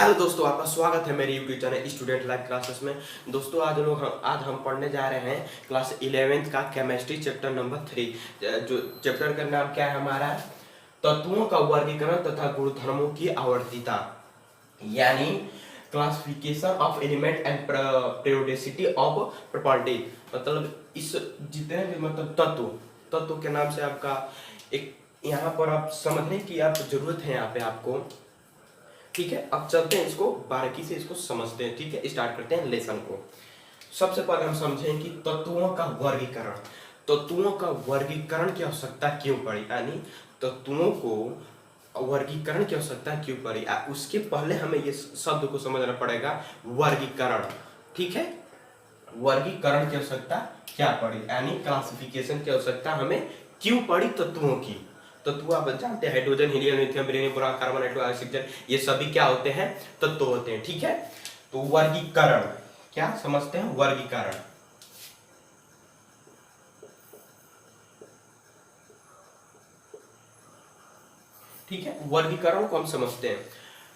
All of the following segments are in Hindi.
हेलो दोस्तों, आपका स्वागत है मेरे YouTube channel student live classes में। दोस्तों आज हम पढ़ने जा रहे हैं क्लास 11th का केमिस्ट्री चैप्टर नंबर 3। जो चैप्टर का नाम क्या है हमारा, तत्वों का वर्गीकरण तथा गुणधर्मों की आवर्तीता, यानी classification of element and periodicity of property. मतलब इस जितने भी मतलब तत्व के नाम से आपका एक यहाँ पर आप समझने की आप जरूरत है यहाँ पे आपको। ठीक है, अब चलते हैं इसको बारीकी से इसको समझते हैं। ठीक है, स्टार्ट करते हैं लेसन को। सबसे पहले हम समझें कि तत्वों का वर्गीकरण। तत्वों का वर्गीकरण की आवश्यकता क्यों पड़ी, यानी तत्वों को वर्गीकरण की आवश्यकता क्यों पड़ी। उसके पहले हमें ये शब्द को समझना पड़ेगा, वर्गीकरण। ठीक है, वर्गीकरण की आवश्यकता क्या पड़ी, यानी क्लासिफिकेशन की आवश्यकता हमें क्यों पड़ी तत्वों की। तत्व आप जानते हैं, hydrogen, helium, lithium, beryllium, boron, carbon, nitrogen, oxygen, ये सभी क्या होते हैं, तत्व होते हैं। ठीक है, तो वर्गीकरण क्या समझते हैं, वर्गीकरण। ठीक है, वर्गीकरण को हम समझते हैं।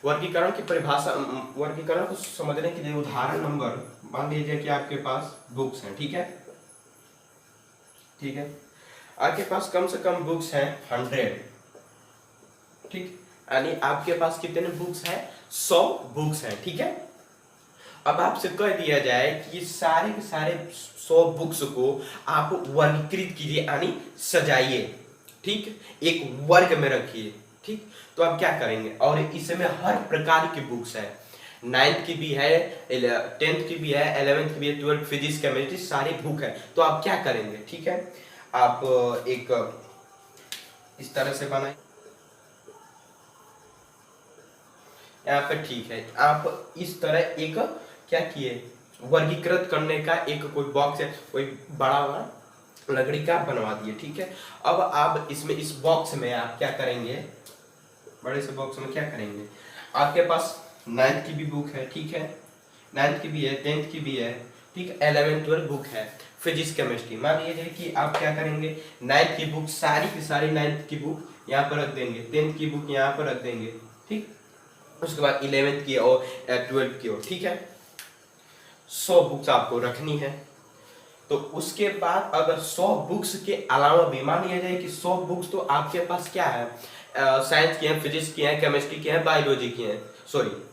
वर्गीकरण की परिभाषा, वर्गीकरण को समझने के लिए उदाहरण नंबर, मान लीजिए कि आपके पास बुक्स हैं। ठीक है, ठीक है, आपके पास कम से कम बुक्स हैं 100। ठीक, यानी आपके पास कितने बुक्स हैं, 100 बुक्स हैं। ठीक है, अब आपसे कह दिया जाए कि ये सारे के सारे 100 बुक्स को आप वर्गीकृत कीजिए, यानी सजाइए। ठीक, एक वर्ग में रखिए। ठीक, तो आप क्या करेंगे, और इसमें हर प्रकार की बुक्स है, 9th की भी है, 10th की भी है, 11th की भी है, 12th फिजिक्स केमिस्ट्री सारी बुक है। तो आप क्या करेंगे, ठीक है, आप एक इस तरह से बनाए यहाँ पे। ठीक है, आप इस तरह एक क्या किए, वर्गीकृत करने का एक कोई बॉक्स है, कोई बड़ा बड़ा लकड़ी का बनवा दिए। ठीक है, अब आप इसमें इस बॉक्स में आप क्या करेंगे, बड़े से बॉक्स में क्या करेंगे, आपके पास 9th की भी बुक है। ठीक है, 9th की भी है, 10th की भी है। ठीक, 11th 12 बुक है फिजिक्स केमिस्ट्री। मान लीजिए कि आप क्या करेंगे, 9th की बुक सारी की सारी 9th की बुक यहाँ पर रख देंगे, 10th की बुक यहाँ पर रख देंगे। ठीक, उसके बाद 11th की और 12th की और। ठीक है, 100 बुक्स आपको रखनी है। तो उसके बाद अगर 100 बुक्स के अलावा भी मान लिया जाए कि 100 बुक्स तो आपके पास क्या है, साइंस की है, फिजिक्स की है, केमिस्ट्री की है, बायोलॉजी की है, sorry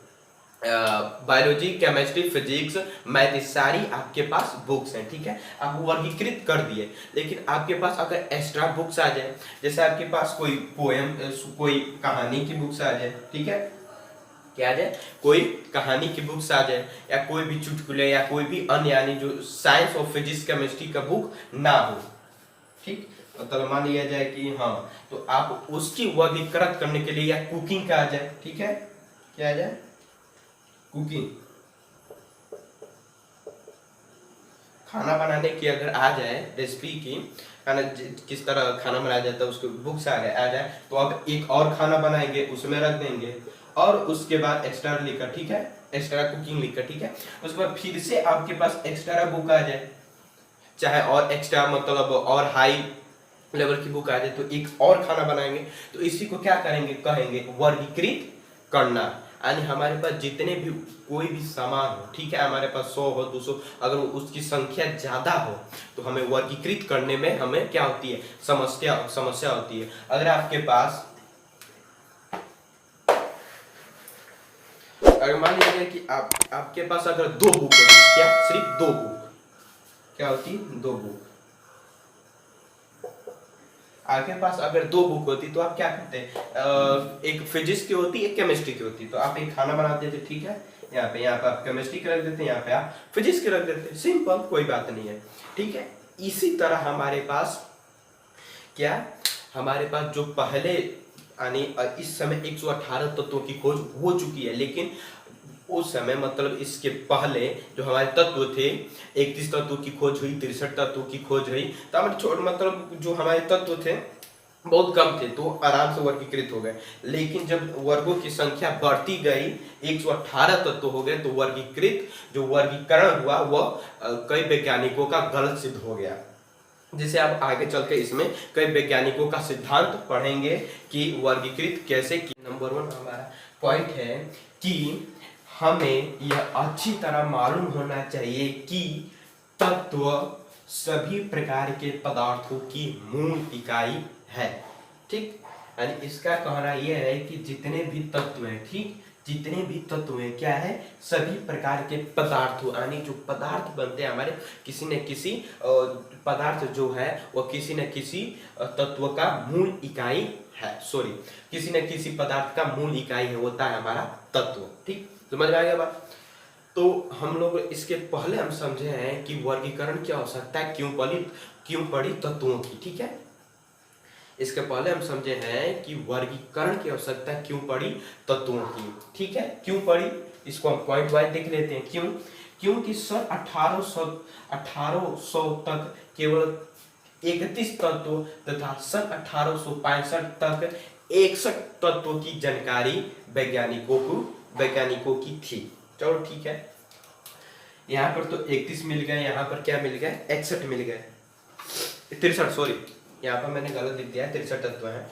biology, chemistry, physics, math, सारी आपके पास बुक्स हैं। ठीक है, आप वर्गीकृत कर दिए, लेकिन आपके पास अगर एक्स्ट्रा बुक्स आ जाए, जैसे आपके पास कोई पोएम, कोई कहानी की बुक्स आ जाए। ठीक है, क्या आ जाए, कोई कहानी की बुक्स आ जाए, या कोई भी चुटकुले, या कोई भी अन्य, यानी जो साइंस और फिजिक्स केमिस्ट्री का बुक ना हो। ठीक, मतलब मान लिया जाए कि हाँ, तो आप उसकी वर्गीकृत करने के लिए, या कुकिंग का आ जाए। ठीक है, क्या आ जाए, कुकिंग, खाना बनाने की अगर आ जाए, रेसिपी की, खाना किस तरह खाना बनाया जाता है उसके बुक्स आ जाए, तो अब एक और खाना बनाएंगे, उसमें रख देंगे, और उसके बाद एक्स्ट्रा लिखकर, ठीक है, एक्स्ट्रा कुकिंग लिखकर। ठीक है, उसके बाद फिर से आपके पास एक्स्ट्रा बुक आ जाए, चाहे और एक्स्ट्रा मतलब और हाई लेवल की बुक आ जाए, तो एक और खाना बनाएंगे। तो इसी को क्या करेंगे, कहेंगे वर्गीकृत करना। यानी हमारे पास जितने भी कोई भी सामान हो, ठीक है, हमारे पास 100 हो, 200, अगर उसकी संख्या ज्यादा हो तो हमें वर्गीकृत करने में हमें क्या होती है, समस्या होती है। अगर आपके पास, अगर मान लीजिए कि आपके पास अगर 2 बुक होती, क्या सिर्फ 2 बुक, क्या होती, 2 बुक आपके पास अगर 2 बुक होती, तो आप क्या करते हैं, एक फिजिक्स की होती, एक केमिस्ट्री की होती, तो आप एक खाना बनाते थे। ठीक है, यहाँ पे आप केमिस्ट्री के रख देते हैं, यहाँ पे आप फिजिक्स के रख देते हैं, सिंपल, कोई बात नहीं है। ठीक है, इसी तरह हमारे पास क्या, हमारे पास जो पहले, यानी इस समय 118 तत्वों की खोज हो चुकी है, लेकिन उस समय मतलब इसके पहले जो हमारे तत्व थे, 31 तत्वों की खोज हुई, 63 तत्वों की खोज हुई, तो हमारे छोटे मतलब जो हमारे तत्व थे बहुत कम थे, तो आराम से वर्गीकृत हो गए। लेकिन जब वर्गों की संख्या बढ़ती गई, 118 तत्व हो गए, तो वर्गीकृत जो वर्गीकरण हुआ वह कई वैज्ञानिकों का गलत सिद्ध हो गया। जैसे आप आगे चल के इसमें कई वैज्ञानिकों का सिद्धांत पढ़ेंगे कि वर्गीकृत कैसे की। नंबर 1 हमारा पॉइंट है कि हमें यह अच्छी तरह मालूम होना चाहिए कि तत्व सभी प्रकार के पदार्थों की मूल इकाई है। ठीक, यानी इसका कहना यह है कि जितने भी तत्व हैं, ठीक, जितने भी तत्व हैं क्या है, सभी प्रकार के पदार्थ, यानी जो पदार्थ बनते हैं हमारे, किसी न किसी पदार्थ जो है वह किसी न किसी तत्व का मूल इकाई है। सॉरी, किसी न किसी पदार्थ का मूल इकाई है, होता है हमारा तत्व। ठीक, समझ में आ गया बात। तो हम लोग इसके पहले हम समझे हैं कि वर्गीकरण की आवश्यकता क्यों पड़ी तत्वों की। ठीक है, इसके पहले हम समझे हैं कि वर्गीकरण की आवश्यकता क्यों पड़ी तत्वों की। ठीक है, क्यों पड़ी, इसको हम पॉइंट वाइज देख लेते हैं। क्यों? क्योंकि सन 1800 तक केवल 31 तत्व तथा सन 1865 तक 61 तत्वों की जानकारी वैज्ञानिकों की थी। चलो ठीक है, यहाँ पर तो 31 मिल गए, यहाँ पर क्या मिल गए, 61 मिल गए, 63, सॉरी यहाँ पर मैंने गलत लिख दिया है, 63 तत्व हैं।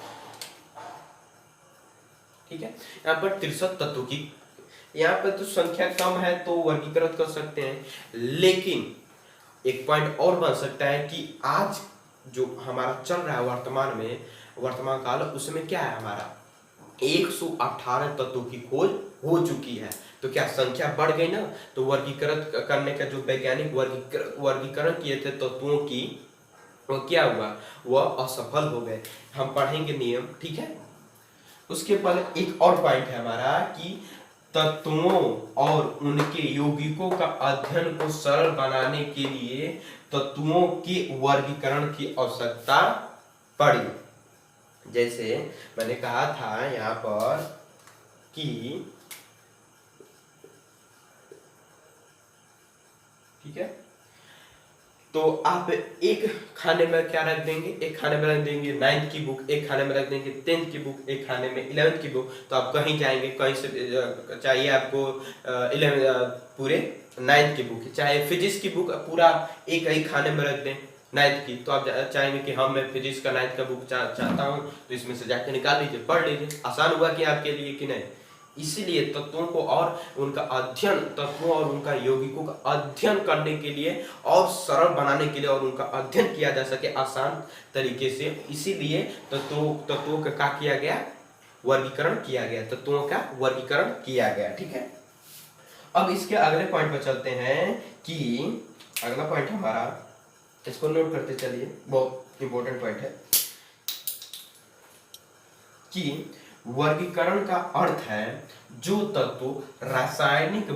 ठीक है, यहाँ पर 63 तत्वों की, यहाँ पर तो संख्या कम है तो वर्गीकृत कर सकते हैं, लेकिन एक पॉइंट और बन सकता है कि आज जो हमारा चल रहा है वर्तमान काल, उसमें क्या है, हमारा 118 तत्वों की खोज हो चुकी है। तो क्या संख्या बढ़ गई ना, तो वर्गीकृत करने का जो वैज्ञानिक वर्गीकरण किए थे तत्वों की, वो क्या हुआ, वह असफल हो गए। हम पढ़ेंगे नियम। ठीक है, उसके बाद एक और पॉइंट है हमारा कि तत्वों और उनके यौगिकों का अध्ययन को सरल बनाने के लिए तत्वों के वर्गीकरण की आवश्यकता पड़ी। जैसे मैंने कहा था यहाँ पर कि, ठीक है, तो आप एक खाने में क्या रख देंगे, एक खाने में रख देंगे 9th की बुक, एक खाने में रख देंगे 10th की बुक, एक खाने में 11th की बुक। तो आप कहीं जाएंगे, कहीं से चाहिए आपको 11 पूरे 9th की बुक, चाहे फिजिक्स की बुक पूरा एक ही खाने में रख दें 9th की, तो आप चाहेंगे कि हाँ मैं फिजिक्स का 9th का बुक चाहता हूँ, तो इसमें से जाके निकाल लीजिए, पढ़ लीजिए। आसान हुआ कि आपके लिए कि नहीं। इसीलिए तत्वों को और उनका अध्ययन, तत्वों और उनका यौगिकों का अध्ययन करने के लिए और सरल बनाने के लिए और उनका अध्ययन किया जा सके आसान तरीके से, इसीलिए तत्वों का क्या किया गया, वर्गीकरण किया गया, तत्वों का वर्गीकरण किया गया। ठीक है, अब इसके अगले पॉइंट पर चलते हैं कि अगला पॉइंट हमारा, इसको नोट करते चलिए, बहुत इंपॉर्टेंट पॉइंट है कि वर्गीकरण का अर्थ है जो तत्व रासायनिक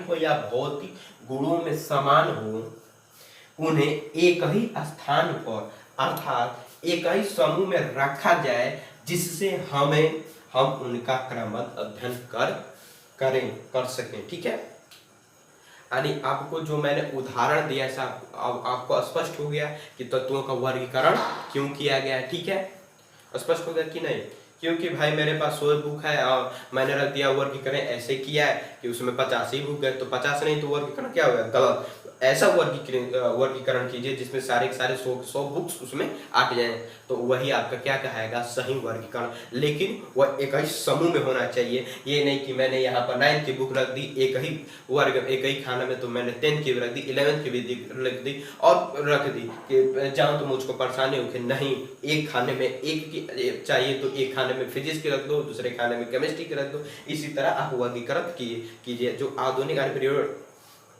हो या भौतिक गुणों में समान हो, उन्हें एक ही स्थान पर अर्थात एक ही समूह में रखा जाए, जिससे हम उनका क्रमबद्ध अध्ययन कर सकें। ठीक है, यानी आपको जो मैंने उदाहरण दिया है, आपको स्पष्ट हो गया कि तत्वों का वर्गीकरण क्यों किया गया। ठीक है, स्पष्ट हो गया कि नहीं। क्योंकि भाई मेरे पास 100 बुक है और मैंने रख दिया वर्गीकरण ऐसे किया है कि उसमें 50 ही बुक है, तो 50 नहीं, तो वर्गीकरण क्या हुआ, गलत। ऐसा वर्गीकरण कीजिए जिसमें सारे 100 बुक्स उसमें आ जाए, तो वही आपका क्या कहेगा, सही वर्गीकरण। लेकिन वह एक ही समूह में होना चाहिए, ये नहीं कि मैंने यहाँ पर 9th की बुक रख दी एक ही खाना में, तो मैंने 10th की भी रख दी, 11th की भी रख दी और रख दी कि जाऊँ तो मुझको परेशानी होगी। नहीं, एक खाने में एक की चाहिए तो एक खाने में फिजिक्स की रख दो, दूसरे खाने में केमिस्ट्री की रख दो। इसी तरह आप वर्गीकृत कीजिए। जो आधुनिक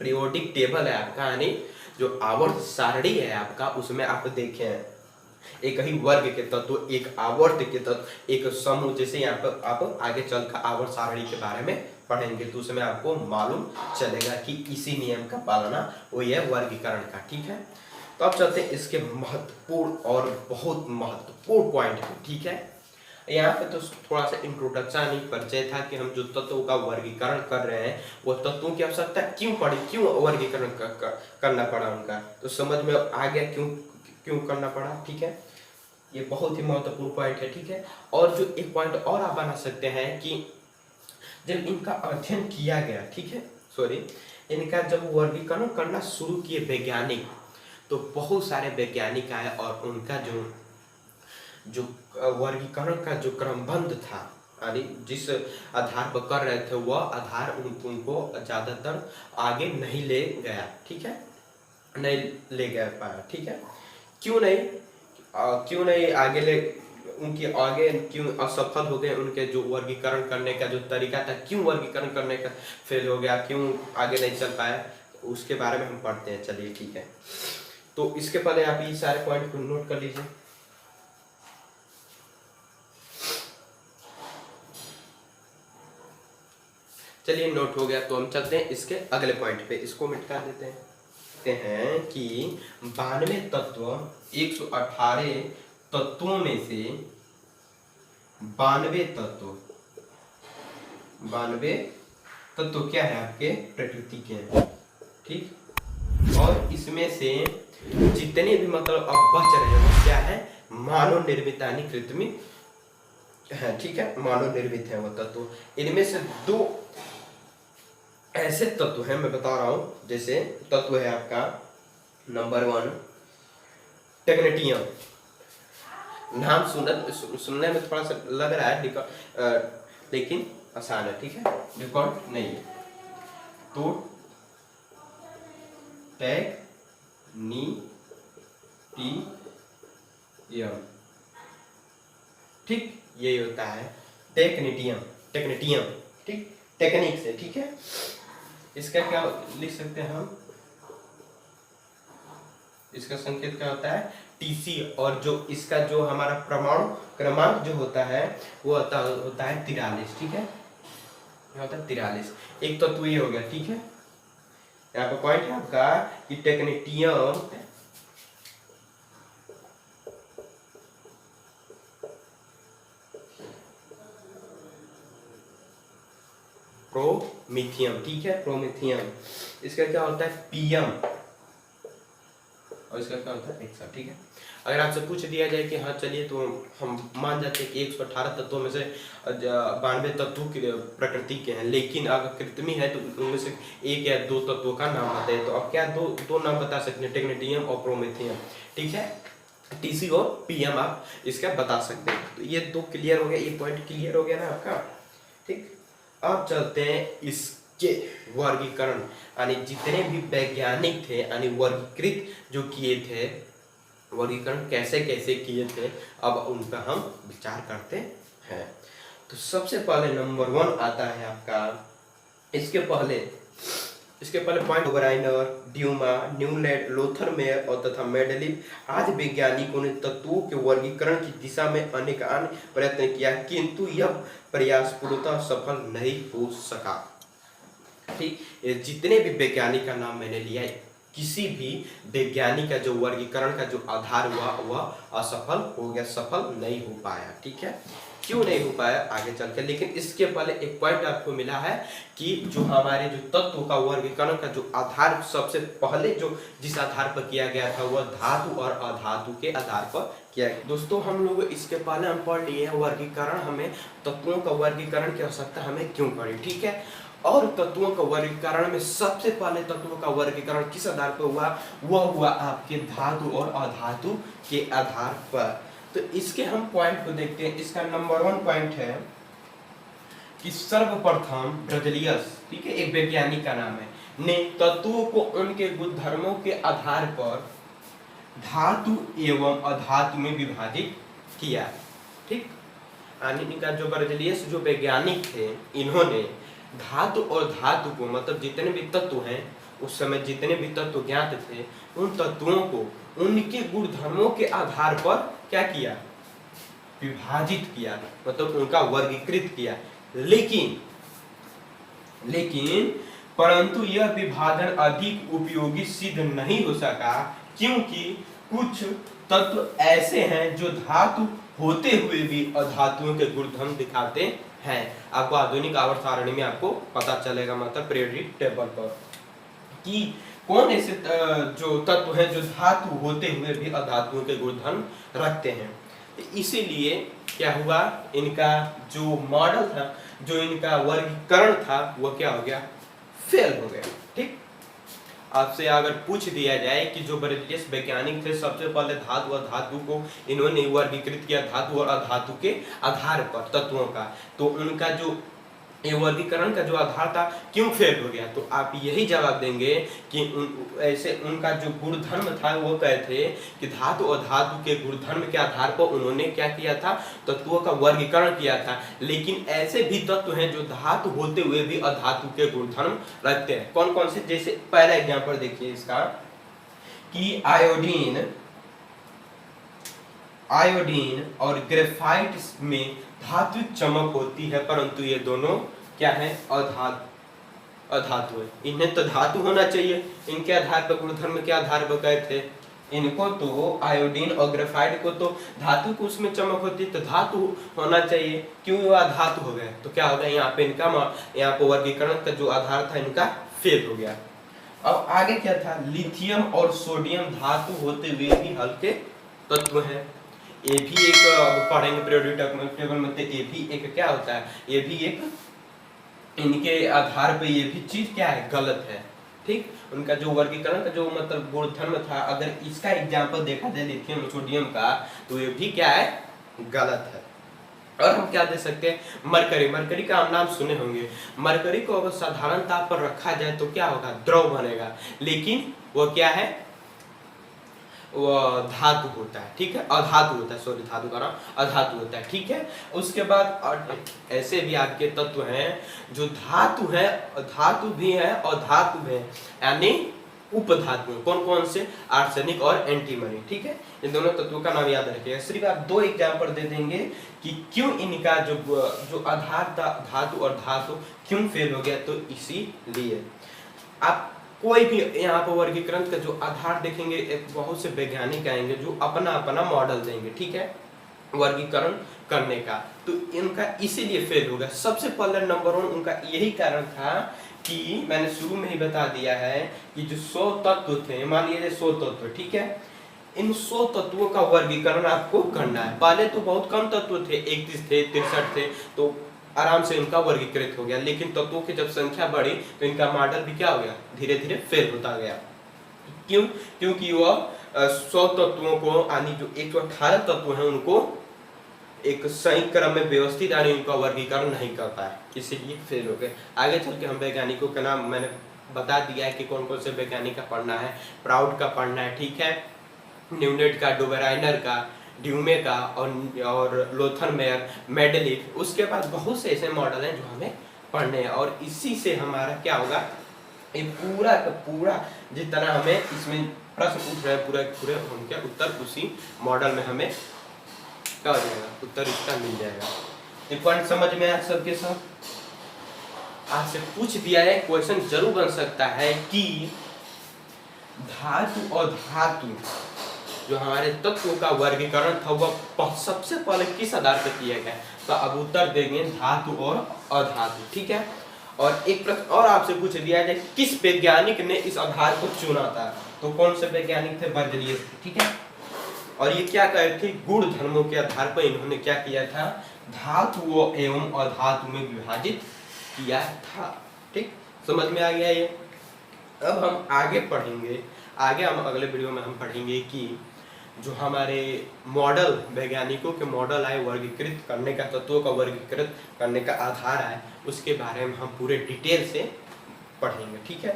पीरियोडिक टेबल है आपका, यानी जो आवर्त सारणी है आपका, उसमें आप देखें एक ही वर्ग के तत्व, एक आवर्त के तत्व, एक समूह, जैसे यहाँ पर आप आगे चलकर आवर्त सारणी के बारे में पढ़ेंगे तो उसमें आपको मालूम चलेगा कि इसी नियम का पालना वही है वर्गीकरण का। ठीक है, तो अब चलते हैं इसके महत्वपूर्ण और बहुत महत्वपूर्ण पॉइंट है। ठीक है, यहाँ पे तो थोड़ा सा इंट्रोडक्शन ही परिचय था कि हम जो तत्वों का वर्गीकरण कर रहे हैं वो तत्वों की आवश्यकता क्यों पड़ी, क्यों वर्गीकरण करना पड़ा उनका, तो समझ में आ गया क्यों करना पड़ा। ठीक है, ये बहुत ही महत्वपूर्ण पॉइंट है। ठीक है, और जो एक पॉइंट और आप बना सकते हैं कि जब इनका अध्ययन किया गया, ठीक है, सॉरी, इनका जब वर्गीकरण करना शुरू किए वैज्ञानिक, तो बहुत सारे वैज्ञानिक आए और उनका जो जो वर्गीकरण का जो क्रमबद्ध था, यानी जिस आधार पर कर रहे थे वह आधार उनको ज़्यादातर आगे नहीं ले गया, ठीक है, नहीं ले गया पाया, ठीक है। क्यों नहीं आगे ले, उनके आगे क्यों असफल हो गए, उनके जो वर्गीकरण करने का जो तरीका था, क्यों वर्गीकरण करने का फेल हो गया, क्यों आगे नहीं चल पाया, उसके बारे में हम पढ़ते हैं। चलिए ठीक है, तो इसके पहले आप ये सारे पॉइंट को नोट कर लीजिए। चलिए नोट हो गया, तो हम चलते हैं इसके अगले पॉइंट पे, इसको मिटा देते हैं। कहते हैं कि 92 तत्व 118 तत्वों में से 92 तत्व क्या है आपके प्रकृति के हैं, ठीक। और इसमें से जितने भी मतलब अब बच रहे हैं वो क्या है, मानव निर्मित यानी कृत्रिम है, ठीक है, मानव निर्मित है वो तत्व। इनमें से 2 ऐसे तत्व हैं, मैं बता रहा हूं, जैसे तत्व है आपका नंबर 1 टेक्नेटियम। नाम सुनने में थोड़ा सा लग रहा है लेकिन आसान है, ठीक है, रिकॉर्ड नहीं है। तो टेक्नीटियम, ठीक, यही होता है टेक्नेटियम, ठीक, टेक्निक से, ठीक है। इसका क्या लिख सकते हैं हम, इसका संकेत क्या होता है, Tc, और जो इसका जो हमारा परमाणु क्रमांक जो होता है वो होता है 43, ठीक है, क्या होता है 43। एक तत्व ये हो गया, ठीक है। यहाँ पे पॉइंट है आपका कि टेक्नेटियम प्रोमिथियम, ठीक है, प्रोमिथियम। इसका क्या होता है Pm, और इसका क्या होता है एक्सा, ठीक है। अगर आपसे पूछ दिया जाए कि हाँ चलिए, तो हम मान जाते हैं कि 118 तत्वों में से 92 तत्व प्रकृति के हैं, लेकिन अगर कृत्रिम है तो उनमें से 1 या 2 तत्वों का नाम बताए। तो अब क्या दो नाम बता सकते हैं, टेक्नेटियम और प्रोमेथियम, ठीक है। Tc और Pm आप इसका बता सकते हैं। तो ये 2 क्लियर हो गया, ये पॉइंट क्लियर हो गया ना आपका, ठीक। अब चलते हैं इसके वर्गीकरण, यानी जितने भी वैज्ञानिक थे यानी वर्गीकृत जो किए थे, वर्गीकरण कैसे कैसे किए थे, अब उन पर हम विचार करते हैं। तो सबसे पहले नंबर 1 आता है आपका, इसके पहले पॉइंट ओबराइनर, ड्यूमा, न्यूलैंड, लोथरमेयर और तथा मेंडलीव आदि वैज्ञानिकों ने तत्वों के वर्गीकरण की दिशा में अनेक अन्य प्रयत्न किया, किंतु यह प्रयास पूर्णतः सफल नहीं हो सका, ठीक। जितने भी वैज्ञानिक का नाम मैंने लिया, किसी भी वैज्ञानिक का जो वर्गीकरण का जो आधार हुआ वह असफल हो गया, सफल नहीं हो पाया, ठीक है। क्यों नहीं हो पाया आगे चल के, लेकिन इसके पहले एक पॉइंट आपको मिला है कि जो हमारे जो तत्व का वर्गीकरण का जो आधार सबसे पहले जो जिस आधार पर किया गया था वह धातु और अधातु के आधार पर किया गया। दोस्तों हम लोग इसके पहले हम पढ़ लिए हैं वर्गीकरण, हमें तत्वों का वर्गीकरण की आवश्यकता हमें क्यों पड़ी, ठीक है। और तत्वों का वर्गीकरण में सबसे पहले तत्वों का वर्गीकरण किस आधार पर हुआ, वह हुआ आपके धातु और अधातु के आधार पर। तो इसके हम पॉइंट को देखते हैं। इसका नंबर 1 पॉइंट है कि सर्वप्रथम ब्रजलियस, ठीक है, एक वैज्ञानिक का नाम है, ने तत्वों को उनके गुणधर्मों के आधार पर धातु एवं अधातु में विभाजित किया, ठीक। इनका जो ब्रजलियस जो वैज्ञानिक थे, इन्होंने धातु और धातु को, मतलब जितने भी तत्व हैं उस समय जितने भी तत्व ज्ञात थे, उन तत्वों को उनके गुणधर्मों के आधार पर क्या किया, विभाजित किया, मतलब उनका वर्गीकृत किया। लेकिन परंतु यह विभाजन अधिक उपयोगी सिद्ध नहीं हो सका, क्योंकि कुछ तत्व ऐसे हैं जो धातु होते हुए भी अधातुओं के गुणधर्म दिखाते हैं। आपको आधुनिक आवर्त सारणी में आपको पता चलेगा, मतलब पीरियोडिक टेबल पर, कि कौन ऐसे जो तत्व हैं जो धातु होते हुए भी अधातुओं के गुणधर्म रखते हैं। इसीलिए क्या हुआ, इनका जो मॉडल था, जो इनका वर्गीकरण था, वो क्या हो गया, फेल हो गया, ठीक। आपसे अगर पूछ दिया जाए कि जो ब्रिटिश वैज्ञानिक थे सबसे पहले धातु और धातु को इन्होंने वर्गीकृत किया धातु और अधातु के आधार पर तत्वों का, तो उनका जो ये वर्गीकरण का जो आधार था क्यों फेल हो गया, तो आप यही जवाब देंगे कि ऐसे उनका जो गुणधर्म था वो कहे थे कि धातु और धातु के गुणधर्म के आधार पर उन्होंने क्या किया था, तत्वों का वर्गीकरण किया था। लेकिन ऐसे भी तत्व हैं जो धातु होते हुए भी अधातु के गुणधर्म रखते हैं। कौन कौन से, जैसे पहला एग्जाम्पल देखिए इसका कि आयोडीन और ग्रेफाइट में धात्विक चमक होती है, परंतु ये दोनों क्या है, अधातु है। इन्हें तो धातु होना चाहिए, इनके आधार पर गुणधर्म के आधार पर कहे थे इनको तो आयोडीन और ग्रेफाइट को तो धातु को उसमें चमक होती है तो धातु होना चाहिए, क्यों वो अधातु हो गए, तो क्या हो गया यहाँ पे इनका यहाँ पे वर्गीकरण का जो आधार था इनका फेल हो गया। अब आगे क्या था, लिथियम और सोडियम धातु होते हुए भी हल्के तत्व हैं। ये भी एक पढ़ेंगे पीरियोडिक टेबल में, तो ये भी एक क्या होता है, ये भी एक इनके आधार पे ये भी चीज क्या है, गलत है। ठीक, उनका जो वर्गीकरण का जो मतलब गुणधर्म था, अगर इसका एग्जांपल देखा जाए लिथियम सोडियम का, तो ये भी क्या है, गलत है। और हम क्या दे सकते हैं, मरकरी। मरकरी का हम नाम सुने होंगे। मरकरी को अगर साधारण ताप पर रखा जाए तो क्या होगा, द्रव बनेगा, लेकिन वो क्या है, वो धातु होता है। ठीक है, अधातु होता है, सॉरी धातु का नाम अधातु होता है। ठीक है, उसके बाद ऐसे भी आपके तत्व हैं जो धातु है, धातु भी है और धातु है, यानी उपधातु। कौन कौन से, आर्सेनिक और एंटीमनी। ठीक है, इन दोनों तत्वों का नाम याद रखिएगा। सिर्फ आप दो एग्जाम्पल दे देंगे कि क्यों इनका जो आधार था धातु और धातु क्यों फेल हो गया, तो इसीलिए आप कोई भी यहाँ पर वर्गीकरण का जो आधार देखेंगे, एक बहुत से वैज्ञानिक आएंगे जो अपना अपना मॉडल देंगे। ठीक है, वर्गीकरण करने का, तो इनका इसीलिए फेल हो गया। सबसे पहले नंबर 1 उनका यही कारण था कि मैंने शुरू में ही बता दिया है कि जो 100 तत्व थे, मान लीजिए 100 तत्व, ठीक है, इन 100 तत्वों का वर्गीकरण आपको करना है। पहले तो बहुत कम तत्व थे, 31 थे, 63 थे, तो आराम से इनका वर्गीकृत हो गया। लेकिन तत्वों की जब संख्या बढ़ी तो इनका मॉडल भी क्या हो गया, धीरे धीरे फेल होता गया। क्यों, क्योंकि वह 100 तत्वों को यानी जो 118 तत्व हैं उनको एक सही क्रम में व्यवस्थित यानी इनका वर्गीकरण नहीं कर पाए, इसीलिए फेल हो गए। आगे चल के हम वैज्ञानिकों का नाम मैंने बता दिया है कि कौन कौन से वैज्ञानिक का पढ़ना है। प्राउड का पढ़ना है, ठीक है, न्यूनेट का, डोबेराइनर का, ड्यूमे का और लोथर मेयर, मेडलिक। उसके बाद बहुत से ऐसे मॉडल हैं जो हमें पढ़ने हैं, और इसी से हमारा क्या होगा, ये पूरा का पूरा जितना हमें इसमें प्रश्न पूछ रहे हैं पूरे उनके उत्तर उसी मॉडल में हमें क्या हो जाएगा, उत्तर इसका मिल जाएगा। ये पॉइंट समझ में आया सबके सब? आपसे पूछ दिया है, क्वेश्चन जरूर बन सकता है कि धातु और धातु जो हमारे तत्वों का वर्गीकरण था वह सबसे पहले किस आधार पर किया गया, तो अब उत्तर देंगे धातु और अधातु। ठीक है, और एक प्रश्न और आपसे पूछ दिया जाए किस वैज्ञानिक ने इस आधार को चुना था, तो कौन से वैज्ञानिक थे, बर्जलियस। ठीक है, और ये क्या कहे थे, गुण धर्मों के आधार पर इन्होंने क्या किया था, धातुओं एवं अधातु में विभाजित किया था। ठीक, समझ में आ गया ये? अब हम आगे पढ़ेंगे, आगे हम अगले वीडियो में हम पढ़ेंगे कि जो हमारे मॉडल वैज्ञानिकों के मॉडल आए वर्गीकृत करने का, तत्वों का वर्गीकृत करने का आधार आए, उसके बारे में हम पूरे डिटेल से पढ़ेंगे। ठीक है,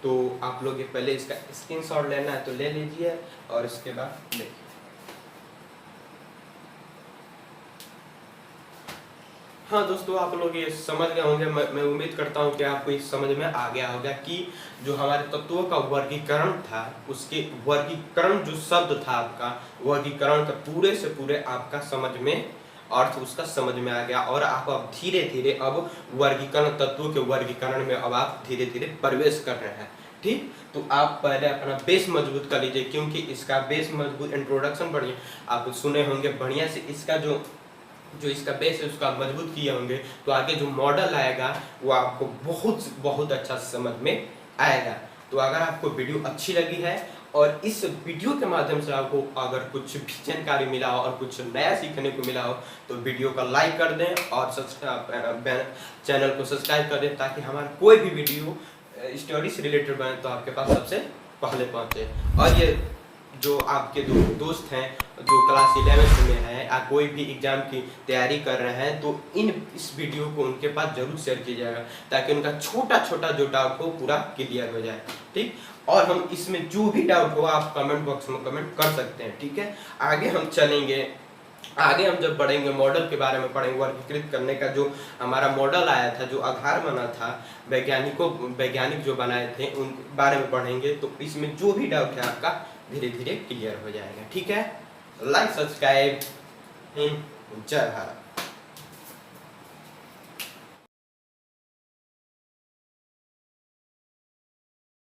तो आप लोग ये पहले इसका स्क्रीनशॉट लेना है तो ले लीजिए, और इसके बाद देखिए। हाँ दोस्तों, आप लोग ये समझ गए होंगे, मैं उम्मीद करता हूँ कि आपको इस समझ में आ गया होगा कि जो हमारे तत्वों का वर्गीकरण था, उसके वर्गीकरण जो शब्द था आपका, वर्गीकरण का पूरे से पूरे आपका समझ में अर्थ उसका समझ में आ गया, और आप अब धीरे धीरे अब वर्गीकरण, तत्वों के वर्गीकरण में अब आप धीरे धीरे प्रवेश कर रहे हैं। ठीक, तो आप पहले अपना बेस मजबूत कर लीजिए, क्योंकि इसका बेस मजबूत, इंट्रोडक्शन बढ़िया आप सुने होंगे, बढ़िया से इसका जो इसका बेस है उसका मजबूत किए होंगे, तो आगे जो मॉडल आएगा वो आपको बहुत बहुत अच्छा समझ में आएगा। तो अगर आपको वीडियो अच्छी लगी है और इस वीडियो के माध्यम से आपको अगर कुछ भी जानकारी मिला हो और कुछ नया सीखने को मिला हो तो वीडियो को लाइक कर दें और चैनल को सब्सक्राइब कर दें, ताकि हमारा कोई भी वीडियो स्टडी से रिलेटेड बने तो आपके पास सबसे पहले पहुंचे। और ये जो आपके दोस्त हैं जो क्लास 11 में हैं या कोई भी एग्जाम की तैयारी कर रहे हैं, तो इस वीडियो को उनके पास जरूर शेयर कीजिएगा, ताकि उनका छोटा छोटा जो डाउट हो पूरा क्लियर हो जाए। ठीक, और हम इसमें जो भी डाउट हो आप कमेंट बॉक्स में कमेंट कर सकते हैं। ठीक है, आगे हम चलेंगे, आगे हम जब बढ़ेंगे मॉडल के बारे में पढ़ेंगे, वर्गीकृत करने का जो हमारा मॉडल आया था, जो आधार बना था, वैज्ञानिक जो बनाए थे उन बारे में पढ़ेंगे, तो इसमें जो भी डाउट है आपका धीरे धीरे क्लियर हो जाएगा। ठीक है, लाइक सब्सक्राइब, जय भारत।